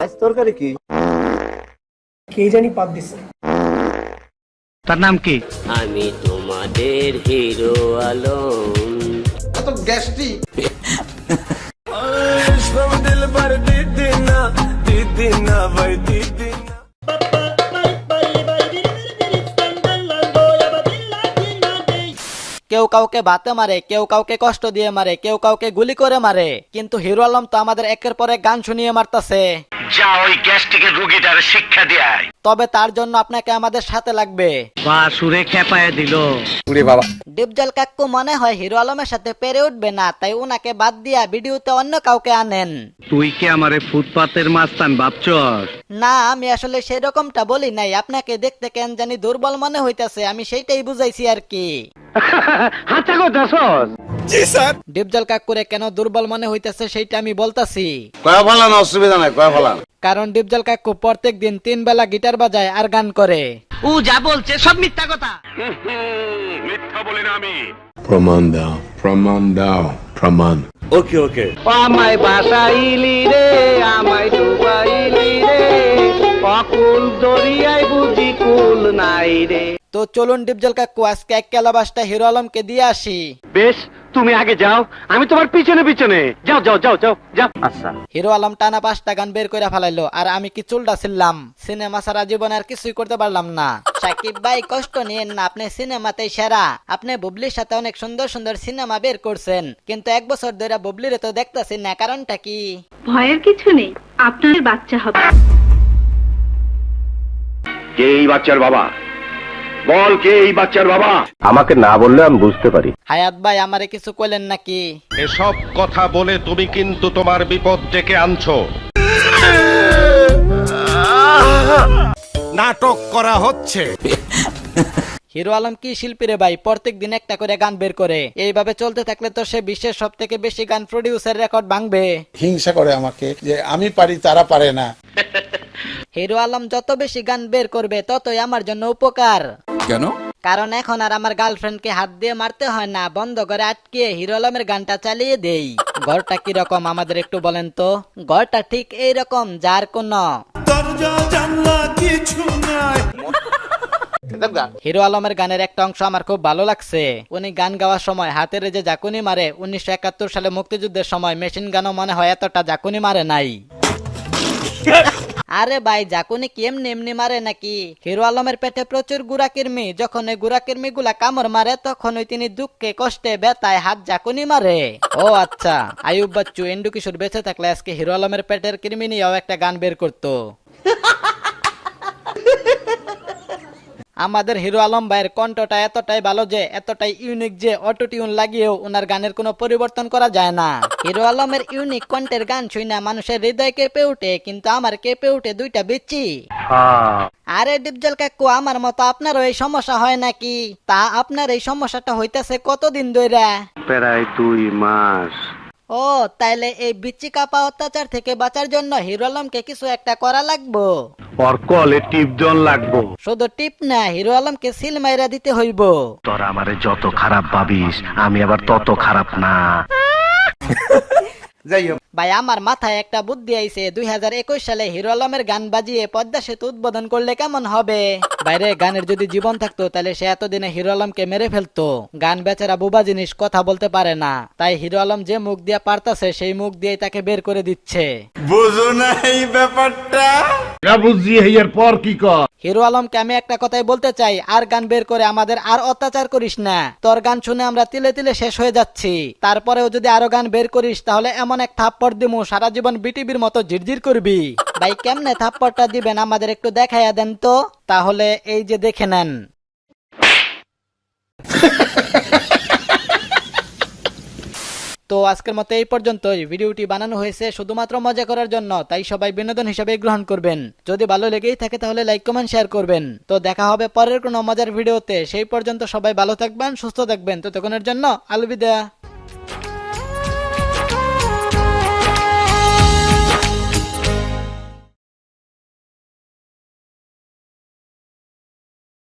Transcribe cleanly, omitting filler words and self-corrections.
আজ তরকারি কি কে জানি পাত দিছে। তার নাম কি? আমি তোমাদের হিরো আলম। এত গ্যাস্ট্রি কেউ কাউকে বাতে মারে, কেউ কাউকে কষ্ট দিয়ে মারে, কেউ কাউকে গুলি করে মারে, কিন্তু হিরো আলম তো আমাদের একের পর এক গান শুনিয়ে মারতাছে। যা ওই গ্যাস্ট্রিকের রোগীটার শিক্ষা দেয়। তবে তার জন্য আপনাকে আমাদের সাথে লাগবে। বা সুরে খেপায় দিল। ওরে বাবা ডিপজল কাকু মনে হয় হিরো আলমের সাথে পেরে উঠবে না, তাই উনাকে বাদ দিয়া ভিডিওতে অন্য কাউকে আনেন। তুই কি আমারে ফুটপাতের মাস্তান ভাবছস? না, আমি আসলে সেই রকমটা বলি নাই। আপনাকে দেখতে কেন জানি দুর্বল মনে হইতাছে, আমি সেইটাই বুঝাইছি আর কি। হাঁচা করতেছস? ডিপজল কাকুরে কেন দুর্বল মনে হইতাছে সেইটা আমি বলতাছি। কয়া ফেলান, অসুবিধা নাই, কয়া ফেলান। কারণ ডিপজল কাকু প্রত্যেক দিন 3 বেলা গিটার বাজায় আর গান করে। ও যা বলছে সব মিথ্যা কথা। মিথ্যা বলি না আমি। প্রমাণ দাও, প্রমাণ দাও, প্রমাণ। ওকে ওকে আমায় বাসাইলি রে, আমায় ডুবাইলি রে, অকুল দরিয়ায় বুঝি কুল নাই রে। তো চলুন ডিপজল কাকু আজকে এক ক্যালাবাসটা হিরো আলমকে দিয়ে আসি। বেশ, তুমি আগে যাও, আমি তোমার পিছনে পিছনে। যাও যাও যাও যাও যাও। আচ্ছা। হিরো আলম টানা 5টা গান বের করে ফেলাইলো, আর আমি কি চুলটা ছিলাম। সিনেমা সারা জীবন আর কিছুই করতে পারলাম না। সাকিব ভাই কষ্ট নিয়েন না, আপনি সিনেমাতেই সেরা। আপনি বুবলির সাথে অনেক সুন্দর সুন্দর সিনেমা বের করছেন, কিন্তু 1 বছর ধরে বুবলিরে তো দেখতাছি না, কারণটা কি? ভয়ের কিছু নেই, আপনার বাচ্চা হবে। কে এই বাচ্চার বাবা? বল, কে এই বাচ্চার বাবা? আমাকে না বললে আমি বুঝতে পারি। হায়াত ভাই আমারে কিছু কইলেন নাকি? এসব কথা বলে তুমি কিন্তু তোমার বিপদ ডেকে আনছো। নাটক করা হচ্ছে। হিরো আলম কি শিল্পী রে ভাই, প্রত্যেক দিন একটা করে গান বের করে। এইভাবে চলতে থাকলে তো সে বিশ্বের সব থেকে বেশি গান প্রডিউসার রেকর্ড ভাঙবে। হিংসা করে আমাকে যে আমি পারি তারা পারে না। হিরো আলম যত বেশি গান বের করবে ততই আমার জন্য উপকার। কেন? কারণ এখন আর আমার গার্লফ্রেন্ডকে হাত দিয়ে মারতে হয় না, বন্ধ করে আটকে হিরো আলমের গানটা চালিয়ে দেই। ঘরটা কি রকম আমাদের একটু বলেন তো? ঘরটা ঠিক এই রকম, যার কোনো হিরো আলমের গানের একটা অংশ আমার খুব ভালো লাগছে। উনি গান গাওয়ার সময় হাতের যে জাকুনি মারে, 1971 সালে মুক্তিযুদ্ধের সময় মেশিন গানও মনে হয় এতটা জাকুনি মারে নাই। আরে ভাই, জাকুনি কি এমনি এমনি মারে নাকি? হিরো আলমের পেটে প্রচুর গুড়াকির্মি, যখন ওই গুড়াকির্মি গুলা কামড় মারে তখন ওই তিনি দুঃখে কষ্টে ব্যথায় হাত জাকুনি মারে। ও আচ্ছা, আয়ুব বাচ্চু এন্ডু কিশোর বেঁচে থাকলে আজকে হিরো আলমের পেটের কৃমি নিয়েও একটা গান বের করতো। আমাদের হিরো আলম ভাইয়ের কণ্ঠটা এতটাই ভালো যে, এতটাই ইউনিক যে অটো টিউন লাগিয়েও ওনার গানের কোনো পরিবর্তন করা যায় না। হিরো আলমের ইউনিক কণ্ঠের গান শুনে মানুষের হৃদয় কেঁপে উঠে, কিন্তু আমার কেঁপে উঠে দুইটা বিচি। আরে ডিপজল কাকু, আমার মতো আপনারও এই সমস্যা হয় নাকি? তা আপনার এই সমস্যাটা হইতাছে কতদিন ধরে? প্রায় 2 মাস। ও তাইলে এই বিচি কাপা অত্যাচার থেকে বাঁচার জন্য হিরো আলমকে কিছু একটা করা লাগবো। ওর কলে টিপজন লাগবো। শুধু টিপ না, হিরো আলমকে সিল মাইরা দিতে হইব। তোরা আমারে যত খারাপ ভাবিস, আমি আবার তত খারাপ না। যাই হোক ভাই, আমার মাথায় একটা বুদ্ধি আইছে। 2021 সালে হিরো আলমের গান বাজিয়ে পদ্মা সেতু উদ্বোধন করলে কেমন হবে? বাইরে গানের যদি জীবন থাকতো তাহলে সে এতদিনে হিরো আলমকে মেরে ফেলতো। গান বেচারা বুবা জিনিস, কথা বলতে পারে না, তাই হিরো আলম যে মুখ দিয়ে পারতাছে সেই মুখ দিয়ে তাকে বের করে দিচ্ছে। বুঝো না এই ব্যাপারটা? না বুঝি এর পর কি কর? হিরো আলমকে আমি একটা কথাই বলতে চাই, আর গান বের করে আমাদের আর অত্যাচার করিস না। তোর গান শুনে আমরা তিলে তিলে শেষ হয়ে যাচ্ছি, তারপরেও যদি আরো গান বের করিস তাহলে এমন এক থাপ্পড় দিমু সারা জীবন বিটিভির মতো ঝিরঝির করবি। ভাই, কেমনে থাপ্পড়টা দিবেন আমাদের একটু দেখাইয়া দেন তো। তাহলে এই যে দেখে নেন। তো আজকের মতো এই পর্যন্তই। ভিডিওটি বানানো হয়েছে শুধুমাত্র মজা করার জন্য, তাই সবাই বিনোদন হিসেবে গ্রহণ করবেন। যদি ভালো লেগেই থাকে তাহলে লাইক কমেন্ট শেয়ার করবেন। তো দেখা হবে পরের কোনো মজার ভিডিওতে। সেই পর্যন্ত সবাই ভালো থাকবেন, সুস্থ থাকবেন। ততক্ষণের জন্য আলবিদা।